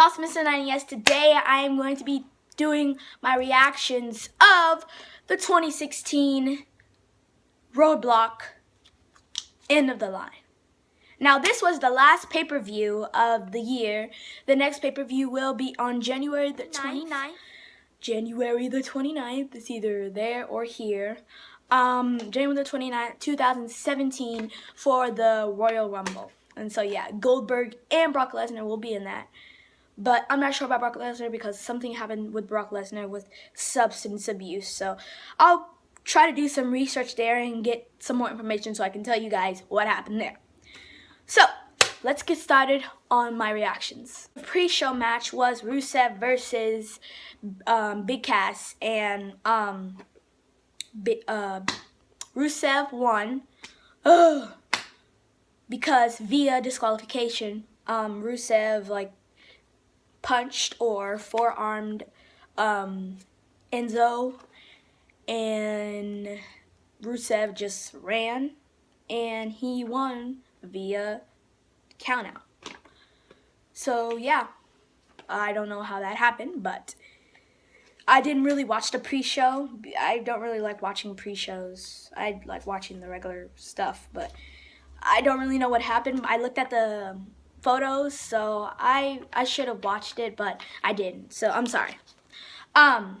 Awesome Mr. 90. Yes, today I am going to be doing my reactions of the 2016 RoadBlock End of the Line. Now, this was the last pay-per-view of the year. The next pay-per-view will be on January the 29th. January the 29th. It's either there or here. January the 29th, 2017 for the Royal Rumble. And so, yeah, Goldberg and Brock Lesnar will be in that. But I'm not sure about Brock Lesnar because something happened with Brock Lesnar with substance abuse. So I'll try to do some research there and get some more information so I can tell you guys what happened there. So let's get started on my reactions. The pre-show match was Rusev versus Big Cass, and Rusev won because via disqualification. Rusev punched or forearmed Enzo, and Rusev just ran and he won via countout. So yeah, I don't know how that happened, but I didn't really watch the pre-show. I don't really like watching pre-shows. I like watching the regular stuff, but I don't really know what happened. I looked at the photos, so I should have watched it, but I didn't, so I'm sorry. Now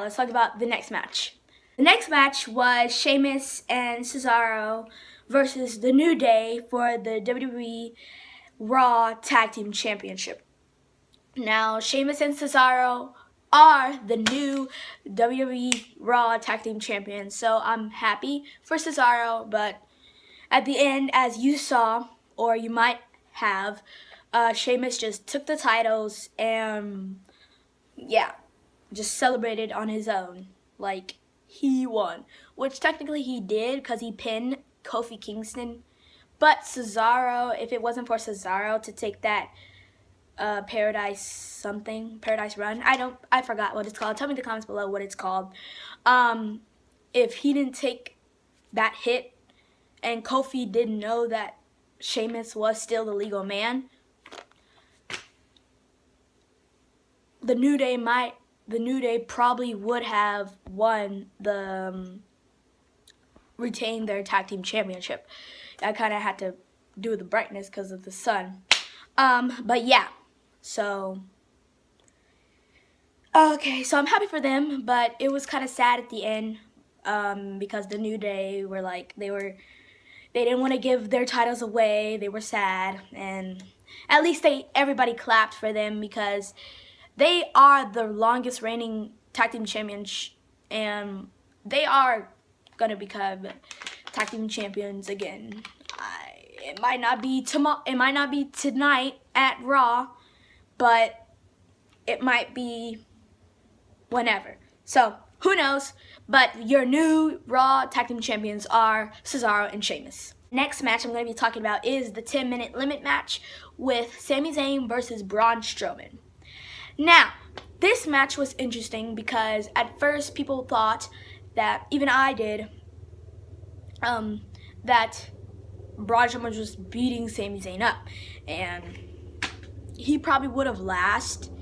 let's talk about the next match. The next match was Sheamus and Cesaro versus The New Day for the WWE Raw Tag Team Championship. Now, Sheamus and Cesaro are the new WWE Raw Tag Team Champions, so I'm happy for Cesaro, but at the end, as you saw, or you might have, Sheamus just took the titles and, yeah, just celebrated on his own, like he won, which technically he did because he pinned Kofi Kingston. But Cesaro, if it wasn't for Cesaro to take that Paradise Run, I forgot what it's called. Tell me in the comments below what it's called. If he didn't take that hit and Kofi didn't know that Sheamus was still the legal man, the New Day probably would have won retained their tag team championship. I kind of had to do the brightness because of the sun. But yeah, so okay, so I'm happy for them, but it was kind of sad at the end because the New Day were they didn't want to give their titles away. They were sad, and at least everybody clapped for them because they are the longest reigning tag team champions, and they are gonna become tag team champions again. It might not be tomorrow. It might not be tonight at Raw, but it might be whenever. So who knows? But your new Raw Tag Team Champions are Cesaro and Sheamus. Next match I'm going to be talking about is the 10-minute limit match with Sami Zayn versus Braun Strowman. Now, this match was interesting because at first people thought that, even I did, that Braun Strowman was just beating Sami Zayn up, and he probably would have lasted.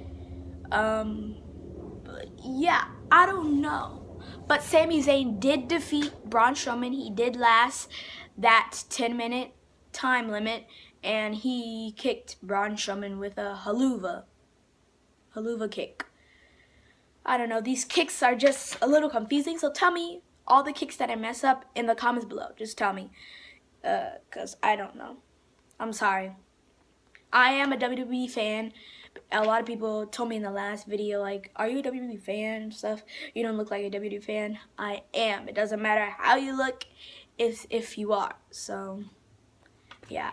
But yeah, I don't know. But Sami Zayn did defeat Braun Strowman. He did last that 10-minute time limit, and he kicked Braun Strowman with a haluva kick. I don't know, these kicks are just a little confusing, so tell me all the kicks that I mess up in the comments below. Just tell me, because I don't know. I'm sorry. I am a WWE fan. A lot of people told me in the last video, like, are you a WWE fan and stuff? You don't look like a WWE fan. I am. It doesn't matter how you look if you are. So, yeah.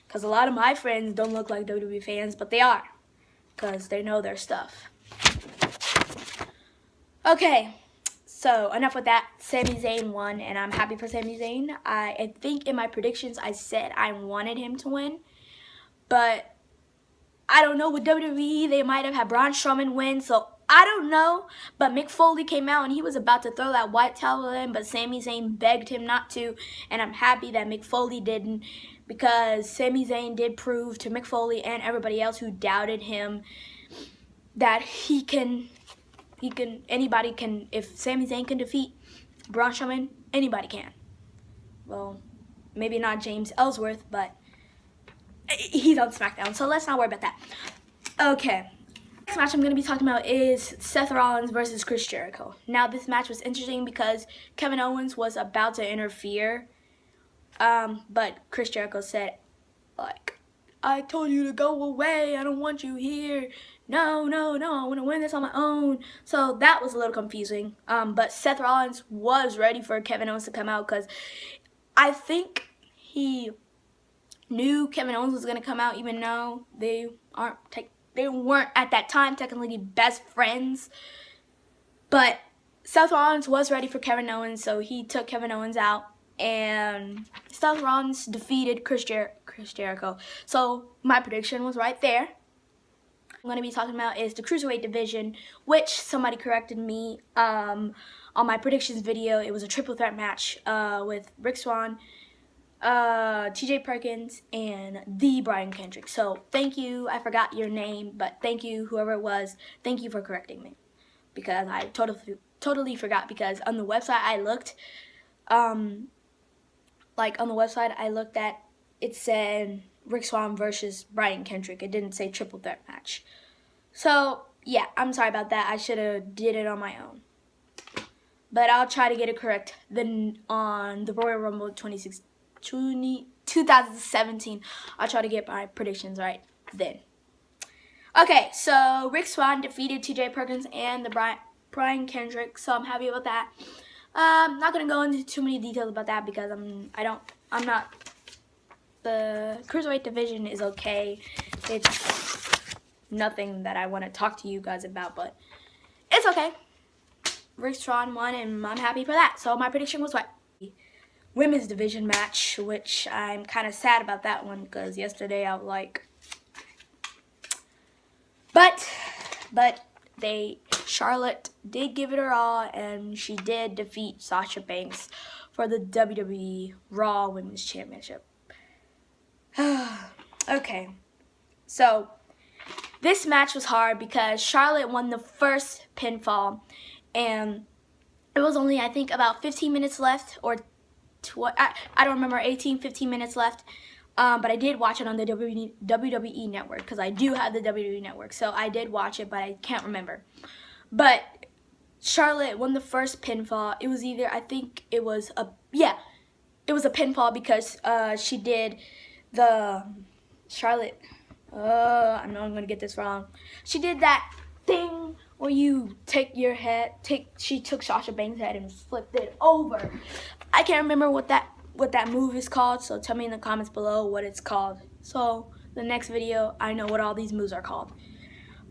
Because a lot of my friends don't look like WWE fans, but they are. Because they know their stuff. Okay. So, enough with that. Sami Zayn won, and I'm happy for Sami Zayn. I think in my predictions I said I wanted him to win. But I don't know, with WWE, they might have had Braun Strowman win, so I don't know, but Mick Foley came out and he was about to throw that white towel in, but Sami Zayn begged him not to, and I'm happy that Mick Foley didn't, because Sami Zayn did prove to Mick Foley and everybody else who doubted him that anybody can, if Sami Zayn can defeat Braun Strowman, anybody can. Well, maybe not James Ellsworth, but he's on SmackDown, so let's not worry about that. Okay. Next match I'm going to be talking about is Seth Rollins versus Chris Jericho. Now, this match was interesting because Kevin Owens was about to interfere, but Chris Jericho said, like, I told you to go away, I don't want you here, no, I want to win this on my own. So that was a little confusing, but Seth Rollins was ready for Kevin Owens to come out, because I think he knew Kevin Owens was going to come out, even though they weren't at that time technically best friends. But Seth Rollins was ready for Kevin Owens, so he took Kevin Owens out, and Seth Rollins defeated Chris Jericho. So my prediction was right there. I'm going to be talking about is the cruiserweight division, which somebody corrected me on my predictions video. It was a triple threat match with Swann, TJ Perkins, and the Brian Kendrick. So thank you. I forgot your name, but thank you, whoever it was. Thank you for correcting me, because I totally forgot. Because on the website I looked, at, it said Rick Swann versus Brian Kendrick. It didn't say triple threat match. So yeah, I'm sorry about that. I should have did it on my own. But I'll try to get it correct then on the Royal Rumble 2017. I'll try to get my predictions right then. Okay, so Rick Swann defeated TJ Perkins and the Brian Kendrick, so I'm happy about that. I'm not gonna go into too many details about that because the cruiserweight division is okay. It's nothing that I want to talk to you guys about, but it's okay. Rick Swann won, and I'm happy for that. So my prediction was right. Women's division match, which I'm kind of sad about that one, because yesterday I was like, but Charlotte did give it her all, and she did defeat Sasha Banks for the WWE Raw Women's Championship. Okay, so this match was hard because Charlotte won the first pinfall, and it was only, I think, about 15 minutes left, or I don't remember, 15 minutes left. But I did watch it on the WWE Network, because I do have the WWE Network, so I did watch it, but I can't remember. But Charlotte won the first pinfall. It was either, I think it was a pinfall, because she did the Charlotte. I know I'm gonna get this wrong. She did that thing where you take your head. She took Sasha Banks' head and flipped it over. I can't remember what that move is called, so tell me in the comments below what it's called. So the next video, I know what all these moves are called.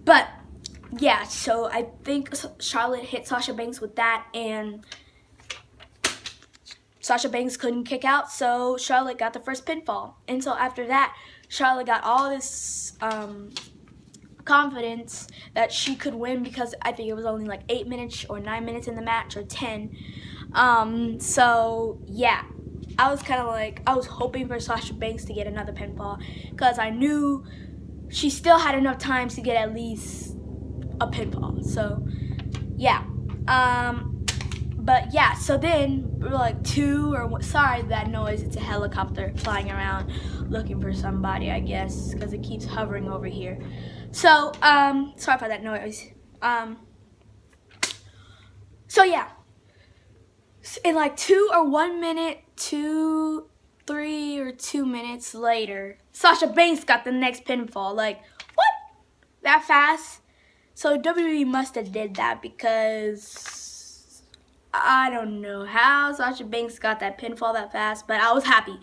But yeah, so I think Charlotte hit Sasha Banks with that, and Sasha Banks couldn't kick out, so Charlotte got the first pinfall. And so after that, Charlotte got all this confidence that she could win, because I think it was only like 8 minutes or 9 minutes in the match, or 10. So yeah, I was kind of like, I was hoping for Sasha Banks to get another pinfall, because I knew she still had enough time to get at least a pinfall. So yeah, but yeah, so then we were like sorry that noise, it's a helicopter flying around looking for somebody, I guess, because it keeps hovering over here. So sorry for that noise. So yeah, in like 2 minutes later, Sasha Banks got the next pinfall. Like, what? That fast? So WWE must have did that, because I don't know how Sasha Banks got that pinfall that fast, but I was happy.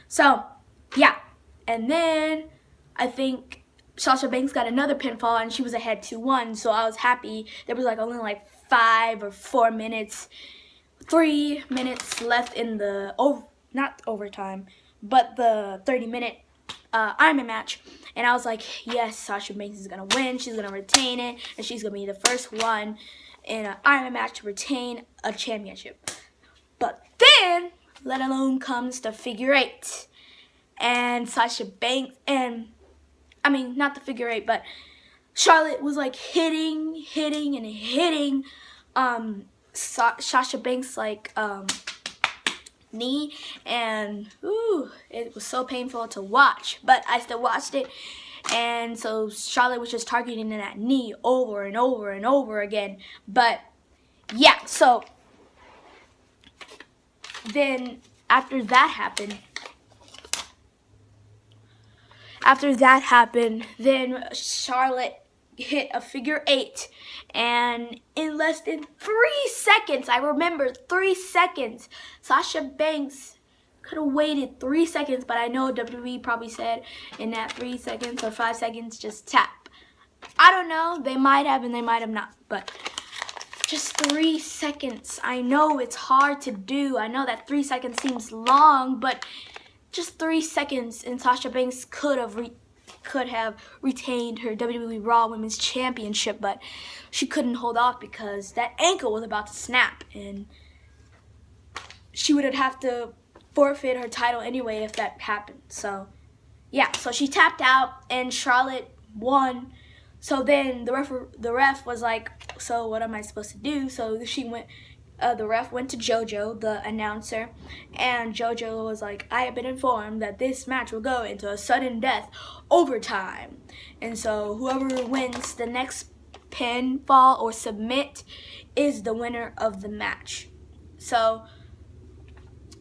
So yeah, and then I think Sasha Banks got another pinfall, and she was ahead 2-1, so I was happy. There was like only like 5 or 4 minutes, 3 minutes left in the not overtime, but the 30-minute Iron Man match, and I was like, yes, Sasha Banks is gonna win. She's gonna retain it, and she's gonna be the first one in an Iron Man match to retain a championship. But then, let alone comes the figure eight, and Sasha Banks, and I mean not the figure eight, but Charlotte was like hitting Sasha Banks like knee, and ooh, it was so painful to watch, but I still watched it. And so Charlotte was just targeting that knee over and over and over again. But yeah, so then after that happened, then Charlotte hit a figure eight, and in less than 3 seconds, I remember 3 seconds, Sasha Banks could have waited 3 seconds, but I know WWE probably said in that 3 seconds or 5 seconds, just tap. I don't know, they might have and they might have not, but just 3 seconds. I know it's hard to do. I know that 3 seconds seems long, but just 3 seconds, and Sasha Banks could have retained her WWE Raw Women's Championship, but she couldn't hold off because that ankle was about to snap, and she would have to forfeit her title anyway if that happened. So yeah, so she tapped out and Charlotte won. So then the ref was like, so what am I supposed to do? So the ref went to JoJo, the announcer, and JoJo was like, I have been informed that this match will go into a sudden death overtime. And so whoever wins the next pinfall or submit is the winner of the match. So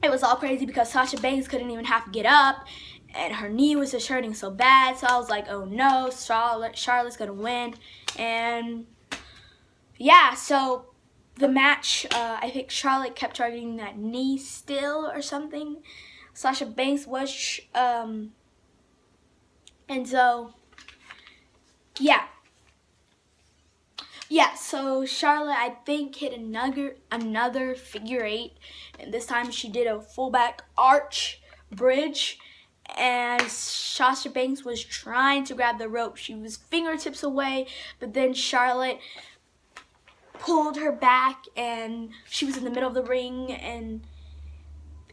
it was all crazy because Sasha Banks couldn't even half get up, and her knee was just hurting so bad. So I was like, oh no, Charlotte's gonna win. And yeah, so the match, I think Charlotte kept targeting that knee still or something. Sasha Banks was, and so, yeah. Yeah, so Charlotte, I think, hit another figure eight, and this time she did a fullback arch bridge, and Sasha Banks was trying to grab the rope. She was fingertips away, but then Charlotte pulled her back, and she was in the middle of the ring, and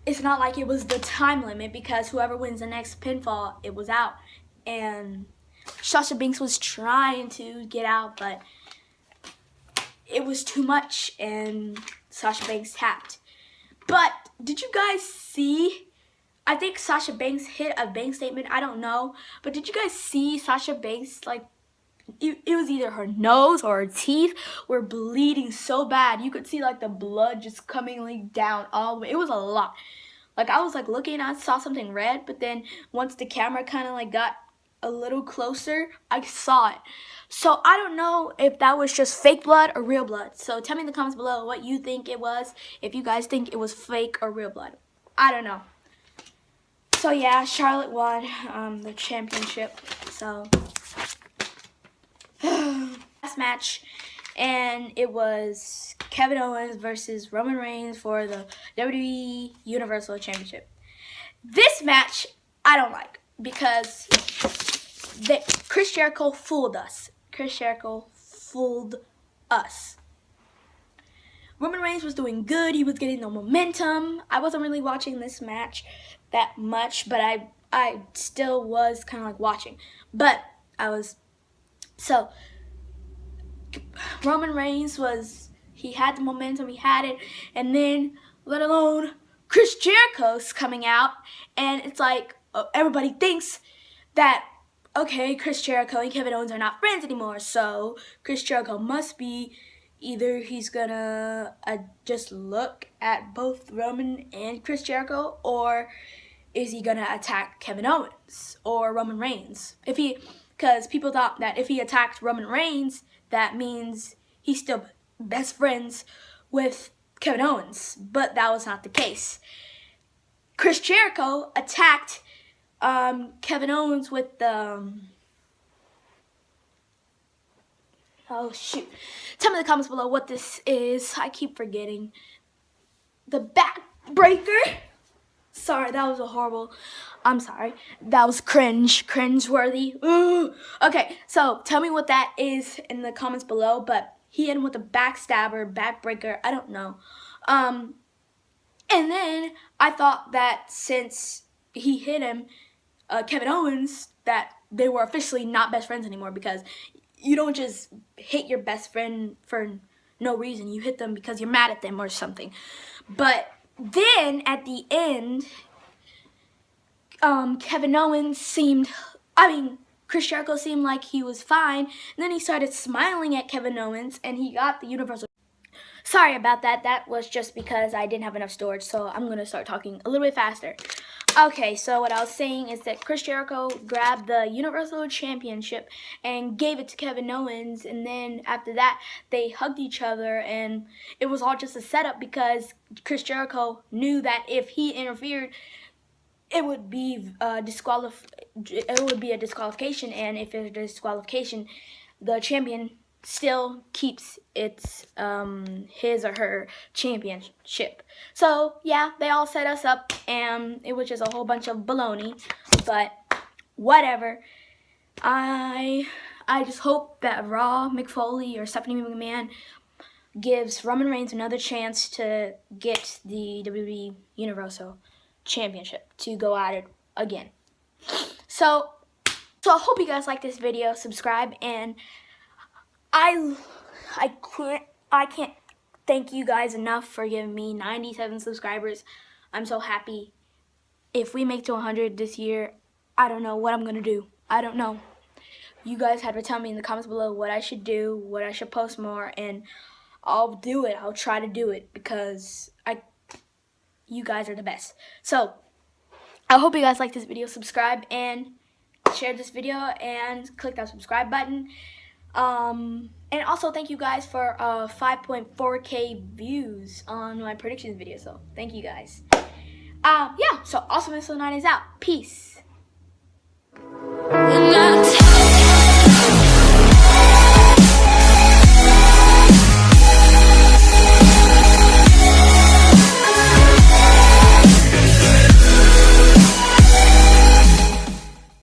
it's not like it was the time limit because whoever wins the next pinfall, it was out. And Sasha Banks was trying to get out, but it was too much, and Sasha Banks tapped. But did you guys see? I think Sasha Banks hit a bank statement. I don't know. But did you guys see Sasha Banks, like, it was either her nose or her teeth were bleeding so bad. You could see, like, the blood just coming, like, down all the way. It was a lot. Like, I was, like, looking, I saw something red. But then once the camera kind of, like, got a little closer, I saw it. So I don't know if that was just fake blood or real blood. So tell me in the comments below what you think it was. If you guys think it was fake or real blood. I don't know. So yeah, Charlotte won the championship. So last match, and it was Kevin Owens versus Roman Reigns for the WWE Universal Championship. This match I don't like because Chris Jericho fooled us. Chris Jericho fooled us. Roman Reigns was doing good. He was getting the momentum. I wasn't really watching this match that much, but I still was kind of like watching. But I was, so Roman Reigns he had the momentum, he had it, and then let alone Chris Jericho's coming out, and it's like everybody thinks that, okay, Chris Jericho and Kevin Owens are not friends anymore, so Chris Jericho must be, either he's gonna just look at both Roman and Chris Jericho, or is he gonna attack Kevin Owens or Roman Reigns? Because people thought that if he attacked Roman Reigns, that means he's still best friends with Kevin Owens, but that was not the case. Chris Jericho attacked Kevin Owens with the oh shoot. Tell me in the comments below what this is. I keep forgetting. The backbreaker. Sorry, that was a horrible. I'm sorry. That was cringe-worthy. Ooh. Okay, so tell me what that is in the comments below. But he hit him with a backstabber, backbreaker. I don't know. And then I thought that since he hit him, Kevin Owens, that they were officially not best friends anymore, because you don't just hit your best friend for no reason. You hit them because you're mad at them or something. But then at the end, Kevin Owens Chris Jericho seemed like he was fine. And then he started smiling at Kevin Owens, and he got the Universal. Sorry about that. That was just because I didn't have enough storage, so I'm going to start talking a little bit faster. Okay, so what I was saying is that Chris Jericho grabbed the Universal Championship and gave it to Kevin Owens, and then after that, they hugged each other, and it was all just a setup because Chris Jericho knew that if he interfered, it would be a disqualification, and if it's a disqualification, the champion still keeps its his or her championship. So yeah, they all set us up, and it was just a whole bunch of baloney, but whatever. I just hope that Raw, Mick Foley, or Stephanie McMahon gives Roman Reigns another chance to get the WWE Universal Championship to go at it again. So I hope you guys like this video. Subscribe, and I can't thank you guys enough for giving me 97 subscribers. I'm so happy. If we make to 100 this year, I don't know what I'm gonna do. I don't know. You guys have to tell me in the comments below what I should do, what I should post more, and I'll do it. I'll try to do it because you guys are the best. So I hope you guys like this video. Subscribe and share this video and click that subscribe button. And also thank you guys for 5.4K views on my predictions video. So thank you guys. Yeah, so Awesome Missile 9 is out. Peace.